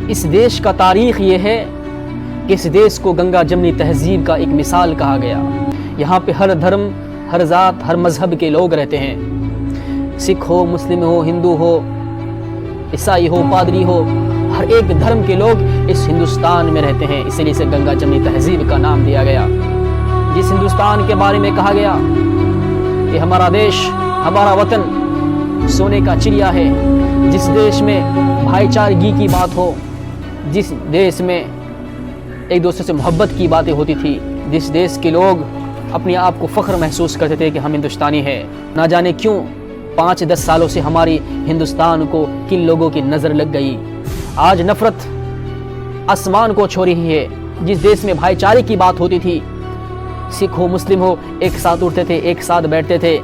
इस देश का तारीख ये है कि इस देश को गंगा जमनी तहजीब का एक मिसाल कहा गया। यहाँ पे हर धर्म, हर जात, हर मजहब के लोग रहते हैं। सिख हो, मुस्लिम हो, हिंदू हो, ईसाई हो, पादरी हो, हर एक धर्म के लोग इस हिंदुस्तान में रहते हैं। इसलिए इसे गंगा जमनी तहजीब का नाम दिया गया। जिस हिंदुस्तान के बारे में कहा गया कि हमारा देश, हमारा वतन सोने का चिड़िया है, जिस देश में भाईचारगी की बात हो, जिस देश में एक दूसरे से मोहब्बत की बातें होती थी, जिस देश के लोग अपने आप को फख्र महसूस करते थे कि हम हिंदुस्तानी हैं। ना जाने क्यों 5-10 सालों से हमारी हिंदुस्तान को किन लोगों की नज़र लग गई। आज नफरत आसमान को छू रही है। जिस देश में भाईचारे की बात होती थी, सिख हो, मुस्लिम हो, एक साथ उठते थे, एक साथ बैठते थे,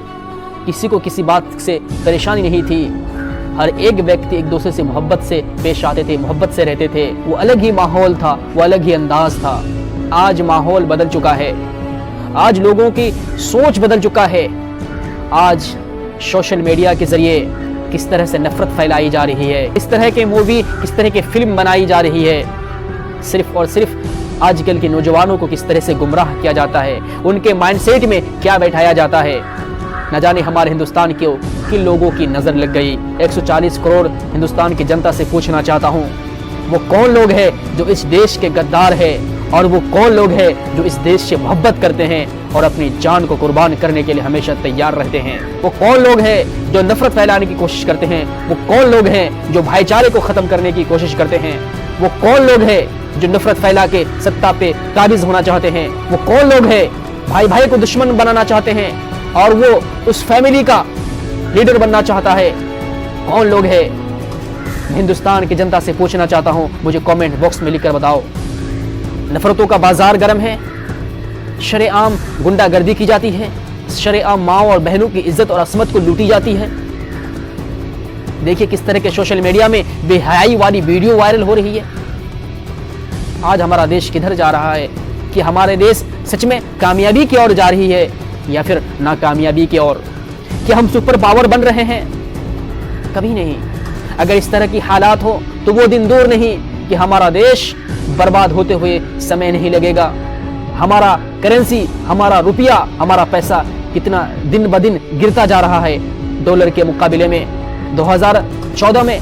किसी को किसी बात से परेशानी नहीं थी। हर एक व्यक्ति एक दूसरे से मोहब्बत से पेश आते थे, मोहब्बत से रहते थे। वो अलग ही माहौल था, वो अलग ही अंदाज था। आज माहौल बदल चुका है, आज लोगों की सोच बदल चुका है। आज सोशल मीडिया के जरिए किस तरह से नफरत फैलाई जा रही है, इस तरह के मूवी, किस तरह के फिल्म बनाई जा रही है। सिर्फ और सिर्फ आजकल के नौजवानों को किस तरह से गुमराह किया जाता है, उनके माइंडसेट में क्या बैठाया जाता है। न जाने हमारे हिंदुस्तान के किन लोगों की नज़र लग गई। 140 करोड़ हिंदुस्तान की जनता से पूछना चाहता हूँ, वो कौन लोग हैं जो इस देश के गद्दार है, और वो कौन लोग हैं जो इस देश से मोहब्बत करते हैं और अपनी जान को कुर्बान करने के लिए हमेशा तैयार रहते हैं। वो कौन लोग हैं जो नफरत फैलाने की कोशिश करते हैं। वो कौन लोग हैं जो भाईचारे को ख़त्म करने की कोशिश करते हैं। वो कौन लोग हैं जो नफरत फैला के सत्ता पे काबिज होना चाहते हैं। वो कौन लोग हैं भाई भाई को दुश्मन बनाना चाहते हैं और वो उस फैमिली का लीडर बनना चाहता है। कौन लोग हैं? हिंदुस्तान की जनता से पूछना चाहता हूं, मुझे कमेंट बॉक्स में लिखकर बताओ। नफरतों का बाजार गर्म है, शरेआम गुंडागर्दी की जाती है, शरेआम माओ और बहनों की इज्जत और असमत को लूटी जाती है। देखिए किस तरह के सोशल मीडिया में बेहयाई वाली वीडियो वायरल हो रही है। आज हमारा देश किधर जा रहा है? कि हमारे देश सच में कामयाबी की ओर जा रही है या फिर नाकामयाबी की ओर? कि हम सुपर पावर बन रहे हैं? कभी नहीं। अगर इस तरह की हालात हो तो वो दिन दूर नहीं कि हमारा देश बर्बाद होते हुए समय नहीं लगेगा। हमारा करेंसी, हमारा रुपया, हमारा पैसा कितना दिन ब दिन गिरता जा रहा है। डॉलर के मुकाबले में 2014 में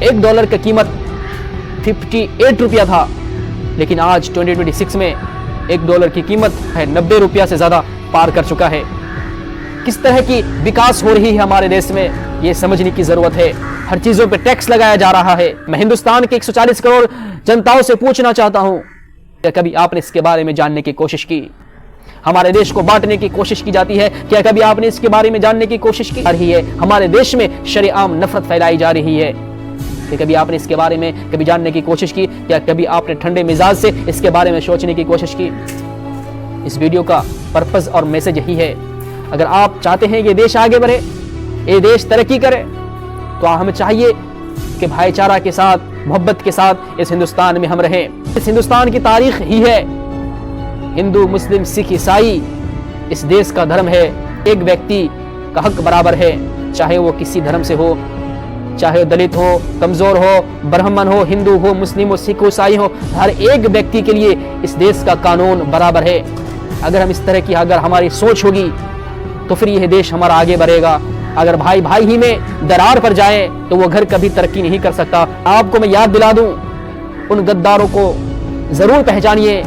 $1 की कीमत 58 रुपया था, लेकिन आज 2026 में $1 की कीमत है 90 रुपया से ज़्यादा पार कर चुका है। किस तरह की विकास हो रही है हमारे देश में, ये समझने की ज़रूरत है। हर चीज़ों पे टैक्स लगाया जा रहा है। मैं हिंदुस्तान के 140 करोड़ जनताओं से पूछना चाहता हूँ, क्या कभी आपने इसके बारे में जानने की कोशिश की? हमारे देश को बांटने की कोशिश की जाती है, क्या कभी आपने इसके बारे में जानने की कोशिश की? रही है हमारे देश में शरेआम नफरत फैलाई जा रही है, क्या कभी आपने इसके बारे में कभी जानने की कोशिश की? क्या कभी आपने ठंडे मिजाज से इसके बारे में सोचने की कोशिश की? इस वीडियो का पर्पस और मैसेज यही है, अगर आप चाहते हैं कि देश आगे बढ़े, ये देश तरक्की करे, तो हमें चाहिए कि भाईचारा के साथ, मोहब्बत के साथ इस हिंदुस्तान में हम रहें। इस हिंदुस्तान की तारीख ही है, हिंदू, मुस्लिम, सिख, ईसाई इस देश का धर्म है। एक व्यक्ति का हक बराबर है, चाहे वो किसी धर्म से हो, चाहे वो दलित हो, कमजोर हो, ब्राह्मण हो, हिंदू हो, मुस्लिम हो, सिख हो, ईसाई हो, हर एक व्यक्ति के लिए इस देश का कानून बराबर है। अगर हम इस तरह की अगर हमारी सोच होगी तो फिर यह देश हमारा आगे बढ़ेगा। अगर भाई भाई ही में दरार पर जाए तो वो घर कभी तरक्की नहीं कर सकता। आपको मैं याद दिला दूं, उन गद्दारों को जरूर पहचानिए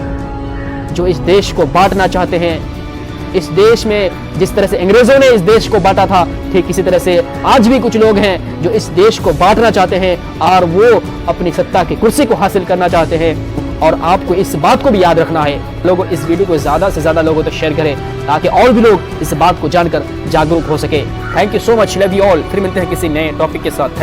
जो इस देश को बांटना चाहते हैं। इस देश में जिस तरह से अंग्रेजों ने इस देश को बांटा था, ठीक इसी तरह से आज भी कुछ लोग हैं जो इस देश को बांटना चाहते हैं और वो अपनी सत्ता की कुर्सी को हासिल करना चाहते हैं। और आपको इस बात को भी याद रखना है, लोगों इस वीडियो को ज़्यादा से ज़्यादा लोगों तक शेयर करें ताकि और भी लोग इस बात को जानकर जागरूक हो सके। Thank you so much, love you all. फिर मिलते हैं किसी नए टॉपिक के साथ।